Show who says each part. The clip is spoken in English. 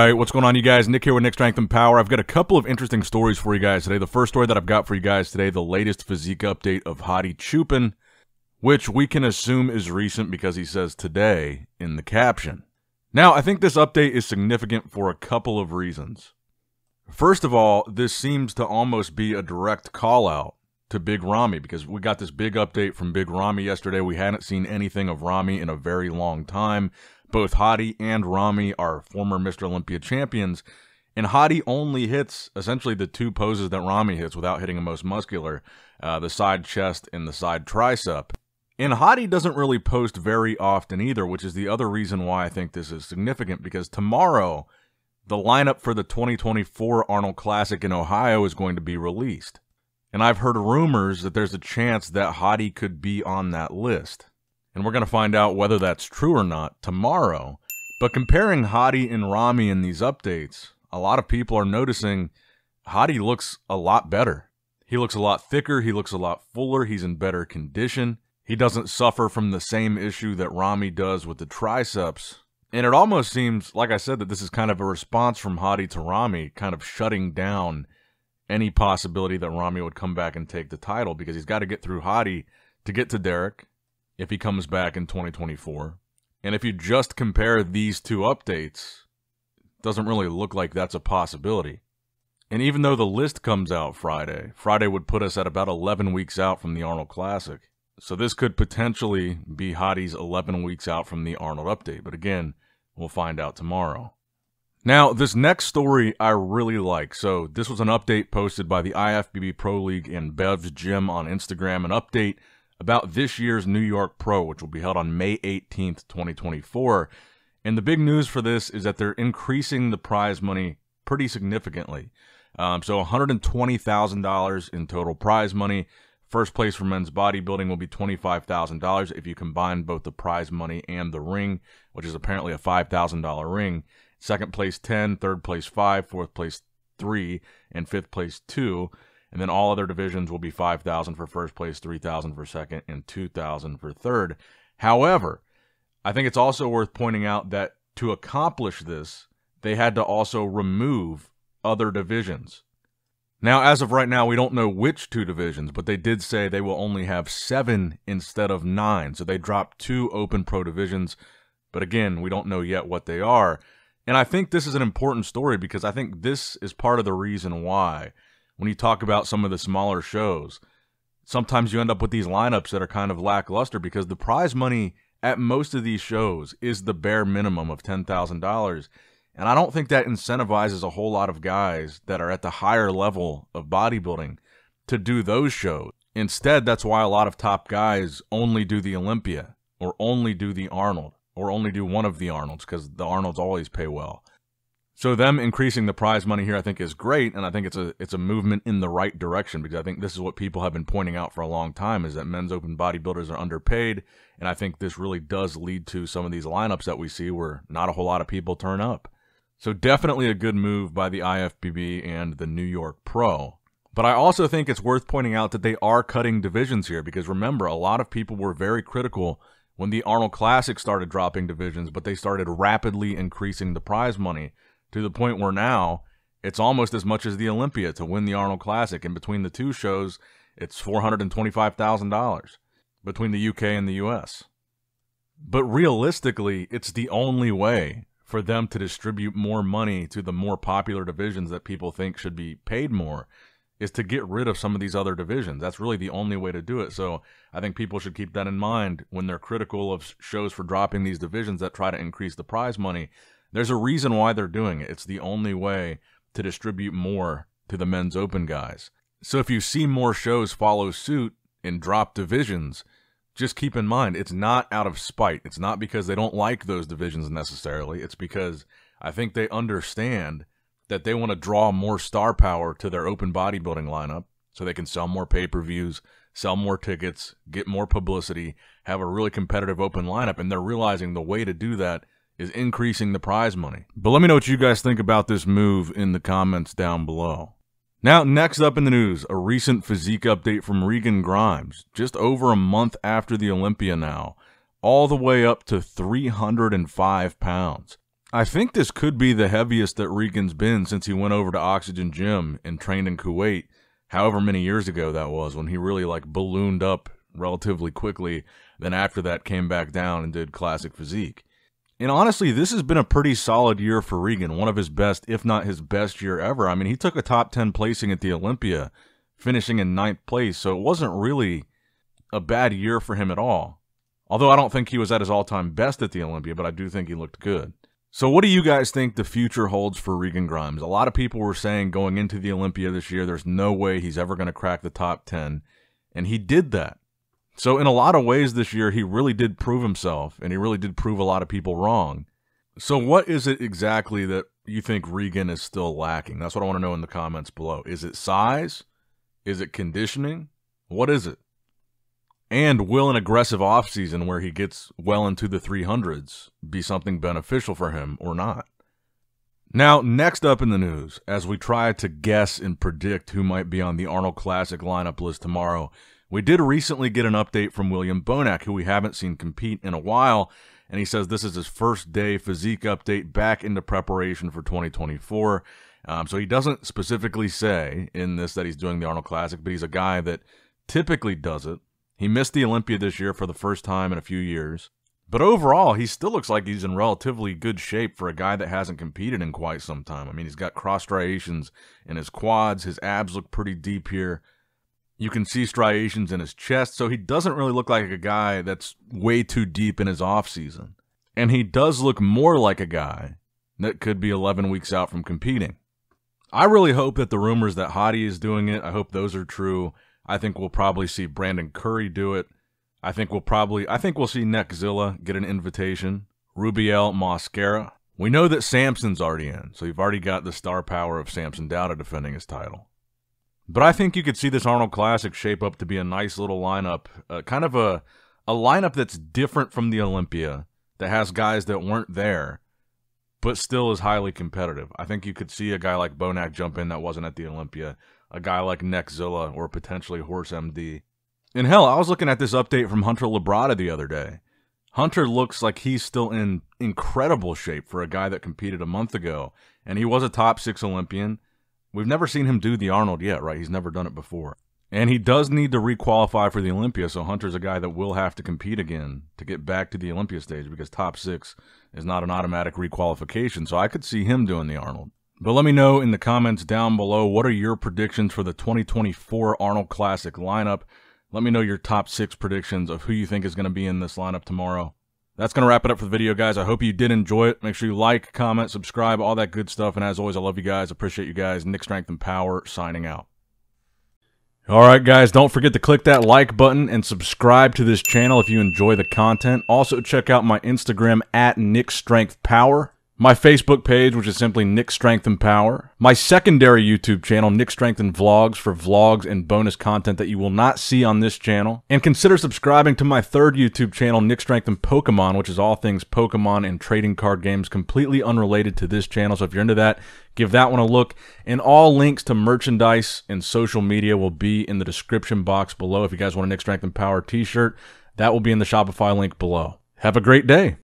Speaker 1: Alright, what's going on, you guys? Nick here with NICKS&P. I've got a couple of interesting stories for you guys today. The first story that I've got for you guys today, the latest physique update of Hadi Choopan, which we can assume is recent because he says today in the caption. Now, I think this update is significant for a couple of reasons. First of all, this seems to almost be a direct call-out to Big Ramy because we got this big update from Big Ramy yesterday. We hadn't seen anything of Ramy in a very long time. Both Hadi and Ramy are former Mr. Olympia champions, and Hadi only hits essentially the two poses that Ramy hits without hitting a most muscular, the side chest and the side tricep. And Hadi doesn't really post very often either, which is the other reason why I think this is significant, because tomorrow, the lineup for the 2024 Arnold Classic in Ohio is going to be released. And I've heard rumors that there's a chance that Hadi could be on that list. And we're going to find out whether that's true or not tomorrow. But comparing Hadi and Ramy in these updates, a lot of people are noticing Hadi looks a lot better. He looks a lot thicker, he looks a lot fuller, he's in better condition. He doesn't suffer from the same issue that Ramy does with the triceps. And it almost seems, like I said, that this is kind of a response from Hadi to Ramy, kind of shutting down any possibility that Ramy would come back and take the title, because he's got to get through Hadi to get to Derek if he comes back in 2024. And if you just compare these two updates, it doesn't really look like that's a possibility. And even though the list comes out Friday would put us at about 11 weeks out from the Arnold Classic. So this could potentially be Hadi's 11 weeks out from the Arnold update. But again, we'll find out tomorrow. Now, this next story I really like. So this was an update posted by the IFBB Pro League and Bev's Gym on Instagram, an update about this year's New York Pro, which will be held on May 18th, 2024. And the big news for this is that they're increasing the prize money pretty significantly. So $120,000 in total prize money. First place for men's bodybuilding will be $25,000 if you combine both the prize money and the ring, which is apparently a $5,000 ring. Second place 10, third place 5, fourth place 3, and fifth place 2. And then all other divisions will be $5,000 for first place, $3,000 for second, and $2,000 for third. However, I think it's also worth pointing out that to accomplish this, they had to also remove other divisions. Now, as of right now, we don't know which two divisions, but they did say they will only have 7 instead of 9. So they dropped 2 open pro divisions, but again, we don't know yet what they are. And I think this is an important story because I think this is part of the reason why, when you talk about some of the smaller shows, sometimes you end up with these lineups that are kind of lackluster because the prize money at most of these shows is the bare minimum of $10,000. And I don't think that incentivizes a whole lot of guys that are at the higher level of bodybuilding to do those shows. Instead, that's why a lot of top guys only do the Olympia or only do the Arnold or only do one of the Arnolds, because the Arnolds always pay well. So them increasing the prize money here I think is great, and I think it's a movement in the right direction, because I think this is what people have been pointing out for a long time, is that men's open bodybuilders are underpaid, and I think this really does lead to some of these lineups that we see where not a whole lot of people turn up. So definitely a good move by the IFBB and the New York Pro. But I also think it's worth pointing out that they are cutting divisions here, because remember, a lot of people were very critical when the Arnold Classic started dropping divisions, but they started rapidly increasing the prize money to the point where now it's almost as much as the Olympia to win the Arnold Classic. And between the two shows, it's $425,000 between the UK and the US. But realistically, it's the only way for them to distribute more money to the more popular divisions that people think should be paid more, is to get rid of some of these other divisions. That's really the only way to do it. So I think people should keep that in mind when they're critical of shows for dropping these divisions that try to increase the prize money. There's a reason why they're doing it. It's the only way to distribute more to the men's open guys. So if you see more shows follow suit and drop divisions, just keep in mind, it's not out of spite. It's not because they don't like those divisions necessarily. It's because I think they understand that they want to draw more star power to their open bodybuilding lineup so they can sell more pay-per-views, sell more tickets, get more publicity, have a really competitive open lineup, and they're realizing the way to do that is increasing the prize money. But let me know what you guys think about this move in the comments down below. Now, next up in the news, a recent physique update from Regan Grimes, just over a month after the Olympia now, all the way up to 305 pounds. I think this could be the heaviest that Regan's been since he went over to Oxygen Gym and trained in Kuwait, however many years ago that was, when he really like ballooned up relatively quickly, then after that came back down and did classic physique. And honestly, this has been a pretty solid year for Regan, one of his best, if not his best year ever. I mean, he took a top 10 placing at the Olympia, finishing in 9th place, so it wasn't really a bad year for him at all. Although I don't think he was at his all-time best at the Olympia, but I do think he looked good. So what do you guys think the future holds for Regan Grimes? A lot of people were saying going into the Olympia this year, there's no way he's ever going to crack the top 10, and he did that. So in a lot of ways this year, he really did prove himself, and he really did prove a lot of people wrong. So what is it exactly that you think Regan is still lacking? That's what I want to know in the comments below. Is it size? Is it conditioning? What is it? And will an aggressive offseason where he gets well into the 300s be something beneficial for him or not? Now, next up in the news, as we try to guess and predict who might be on the Arnold Classic lineup list tomorrow, we did recently get an update from William Bonac, who we haven't seen compete in a while, and he says this is his first day physique update back into preparation for 2024. So he doesn't specifically say in this that he's doing the Arnold Classic, but he's a guy that typically does it. He missed the Olympia this year for the first time in a few years. But overall, he still looks like he's in relatively good shape for a guy that hasn't competed in quite some time. I mean, he's got cross striations in his quads. His abs look pretty deep here. You can see striations in his chest, so he doesn't really look like a guy that's way too deep in his offseason. And he does look more like a guy that could be 11 weeks out from competing. I really hope that the rumors that Hadi is doing it, I hope those are true. I think we'll probably see Brandon Curry do it. I think we'll see Neckzilla get an invitation. Rubiel Mosquera. We know that Samson's already in, so you've already got the star power of Samson Dowda defending his title. But I think you could see this Arnold Classic shape up to be a nice little lineup, kind of a lineup that's different from the Olympia, that has guys that weren't there, but still is highly competitive. I think you could see a guy like Bonac jump in that wasn't at the Olympia, a guy like Neckzilla, or potentially Horse MD. And hell, I was looking at this update from Hunter Labrada the other day. Hunter looks like he's still in incredible shape for a guy that competed a month ago, and he was a top 6 Olympian. We've never seen him do the Arnold yet, right? He's never done it before. And he does need to requalify for the Olympia, so Hunter's a guy that will have to compete again to get back to the Olympia stage because top 6 is not an automatic requalification, so I could see him doing the Arnold. But let me know in the comments down below, what are your predictions for the 2024 Arnold Classic lineup? Let me know your top 6 predictions of who you think is going to be in this lineup tomorrow. That's going to wrap it up for the video, guys. I hope you did enjoy it. Make sure you like, comment, subscribe, all that good stuff. And as always, I love you guys. Appreciate you guys. Nick Strength and Power signing out. All right, guys, don't forget to click that like button and subscribe to this channel if you enjoy the content. Also, check out my Instagram at NickStrengthPower. My Facebook page, which is simply Nick Strength and Power. My secondary YouTube channel, Nick Strength and Vlogs, for vlogs and bonus content that you will not see on this channel. And consider subscribing to my third YouTube channel, Nick Strength and Pokemon, which is all things Pokemon and trading card games, completely unrelated to this channel. So if you're into that, give that one a look. And all links to merchandise and social media will be in the description box below. If you guys want a Nick Strength and Power t-shirt, that will be in the Shopify link below. Have a great day.